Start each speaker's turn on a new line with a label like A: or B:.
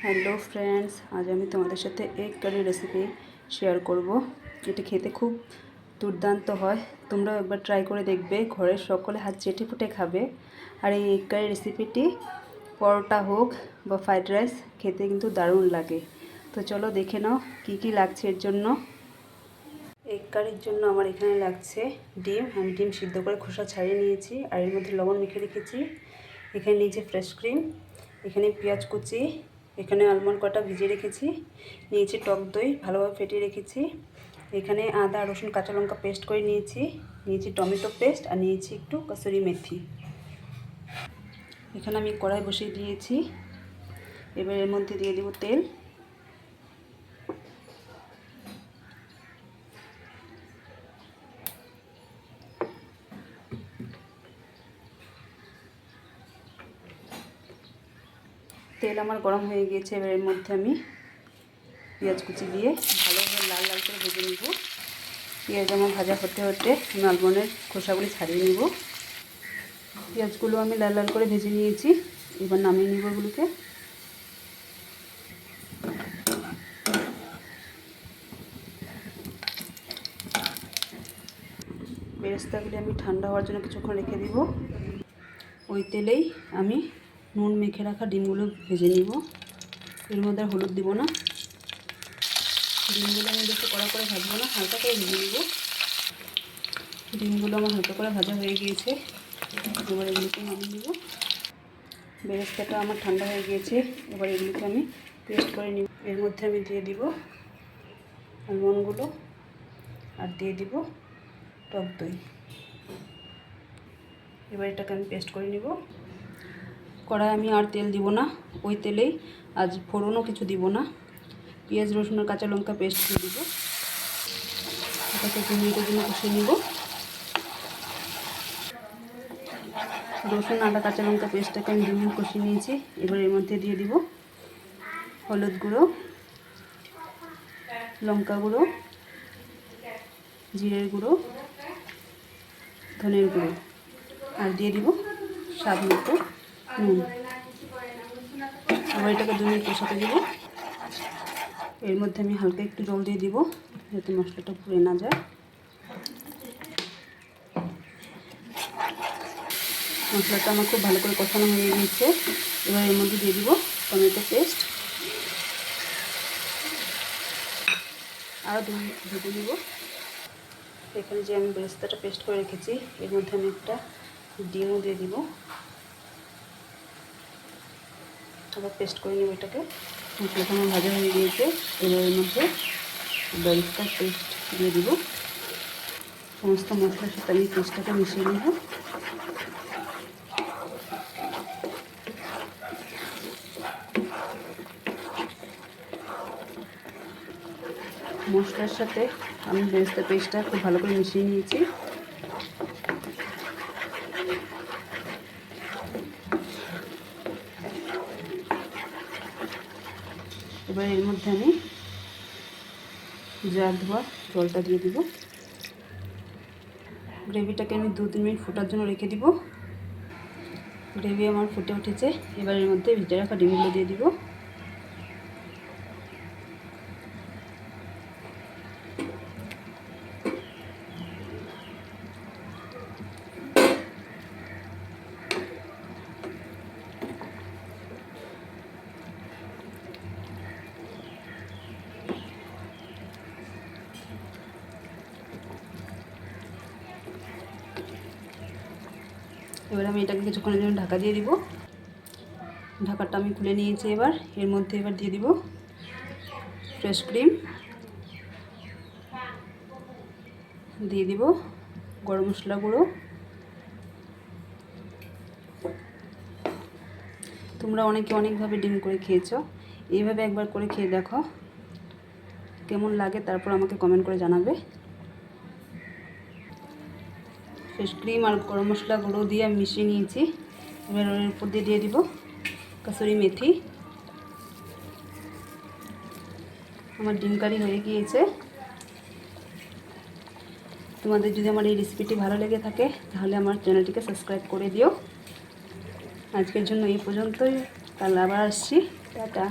A: Hello friends, আজ আমি তোমাদের সাথে এগ কারি রেসিপি শেয়ার করব। এটি খেতে খুব দুর্দান্ত হয়। তোমরাও একবার ট্রাই করে দেখবে, ঘরের সকলে হাত চেটেপুটে খাবে। আর এই এগ কারি রেসিপিটি পরোটা হোক বা ফ্রাইড রাইস খেতে কিন্তু দারুণ লাগে। তো চলো দেখে নাও কি কি লাগছে এর জন্য। এগ কারির জন্য আমার এখানে লাগছে ডিম। আমি ডিম সিদ্ধ করে খোসা ছাড়িয়ে নিয়েছি আর এর মধ্যে লবণ মেখে রেখেছি। এখানে নিয়েছি ফ্রেশ ক্রিম, এখানে পেঁয়াজ কুচি, এখানে আলমন্ড কটা ভিজিয়ে রেখেছি, নিয়েছি টক দই ভালোভাবে ফেটিয়ে রেখেছি, এখানে আদা রসুন কাঁচা লঙ্কা পেস্ট করে নিয়েছি টমেটো পেস্ট আর নিয়েছি একটু কসুরি মেথি। এখানে আমি কড়াই বসিয়ে দিয়েছি। এবার এর মধ্যে দিয়ে দেব তেল। তেল আমার গরম হয়ে গিয়েছে। এবার এর মধ্যে আমি পেঁয়াজ কুচি দিয়ে ভালোভাবে লাল লাল করে ভেজে নেব। পেঁয়াজ আমার ভাজা হতে হতে আমি আলমন্ডের খোসাগুলি ছাড়িয়ে নেব। পেঁয়াজগুলো আমি লাল লাল করে ভেজে নিয়েছি। এবার নামিয়ে নেব এগুলোকে। বেরেস্তাগুলি আমি ঠান্ডা হওয়ার জন্য কিছুক্ষণ রেখে দিব। ওই তেলেই আমি নুন মেখে রাখা ডিমগুলো ভেজে নিব। এর মধ্যে আর হলুদ দিব না। ডিমগুলো আমি বেশি কড়া করে ভাজবো না, হালকা করে ভেজে নেব। ডিমগুলো আমার হালকা করে ভাজা হয়ে গিয়েছে। এবার এগুলোকে নামিয়ে নেব। বেরেস্তাটা আমার ঠান্ডা হয়ে গিয়েছে। এবার এগুলোকে আমি পেস্ট করে নিব। এর মধ্যে আমি দিয়ে দিব আলমন্ডগুলো আর দিয়ে দিব টক দই। এবার এটাকে আমি পেস্ট করে নিব। কড়াই আমি আর তেল দিব না, ওই তেলেই আজ ফোড়নও কিছু দিব না। পেঁয়াজ রসুন আর কাঁচা লঙ্কা পেস্ট দিয়ে দিব। এটাকে 2 মিনিটের জন্য কষিয়ে নিব। রসুন আদা কাঁচা লঙ্কা পেস্টটাকে আমি 2 মিনিট কষিয়ে নিয়েছি। এবার এর মধ্যে দিয়ে দিব হলুদ গুঁড়ো, লঙ্কা গুঁড়ো, জিরের গুঁড়ো, ধনের গুঁড়ো আর দিয়ে দিব স্বাদ মতো নুন। আবার এটাকে 2 মিনিট কষাতে দিব। এর মধ্যে আমি হালকা একটু জল দিয়ে দিব যাতে মশলাটা পুড়ে না যায়। মশলাটা আমার খুব ভালো করে কষানো হয়ে গিয়েছে। এবার এর মধ্যে দিয়ে দিব টমেটো পেস্ট। আরও 2 মিনিট ভেজে নিব। এখানে যে আমি বেরেস্তাটা পেস্ট করে রেখেছি এর মধ্যে আমি একটা ডিমও দিয়ে দিব। আবার পেস্ট করে নেব এটাকে। মশলাটা আমার ভাজা হয়ে গিয়েছে। এবার এর মধ্যে বেরেস্তার পেস্ট দিয়ে দিব। সমস্ত মশলার সাথে আমি পেস্টটাকে মিশিয়ে নেব। মশলার সাথে আমি বেরেস্তা পেস্টটা খুব ভালো করে মিশিয়ে নিয়েছি। এবার এর মধ্যে আমি জার ধোয়া জলটা দিয়ে দিব। গ্রেভিটাকে আমি 2-3 মিনিট ফোটার জন্য রেখে দিব। গ্রেভি আমার ফুটে উঠেছে। এবার এর মধ্যে ভিজে রাখা ডিমগুলো দিয়ে দিব। এবার আমি এটাকে কিছুক্ষণের জন্য ঢাকা দিয়ে দিব। ঢাকাটা আমি খুলে নিয়েছি। এবার এর মধ্যে দিয়ে দিব ফ্রেশ ক্রিম, দিয়ে দিব গরম মশলা গুঁড়ো। তোমরা অনেকে অনেকভাবে ডিম করে খেয়েছো, এইভাবে একবার করে খেয়ে দেখো কেমন লাগে, তারপর আমাকে কমেন্ট করে জানাবে। ফ্রেশ ক্রিম আর গরম মশলা গুঁড়ো দিয়ে আমি মিশিয়ে নিয়েছি। এবার ওর উপর দিয়ে দিব কসুরি মেথি। আমার ডিম কারি হয়ে গিয়েছে। তোমাদের যদি আমার এই রেসিপিটি ভালো লেগে থাকে তাহলে আমার চ্যানেলটিকে সাবস্ক্রাইব করে দিও। আজকের জন্য এই পর্যন্তই, কাল আবার আসছি। টাটা।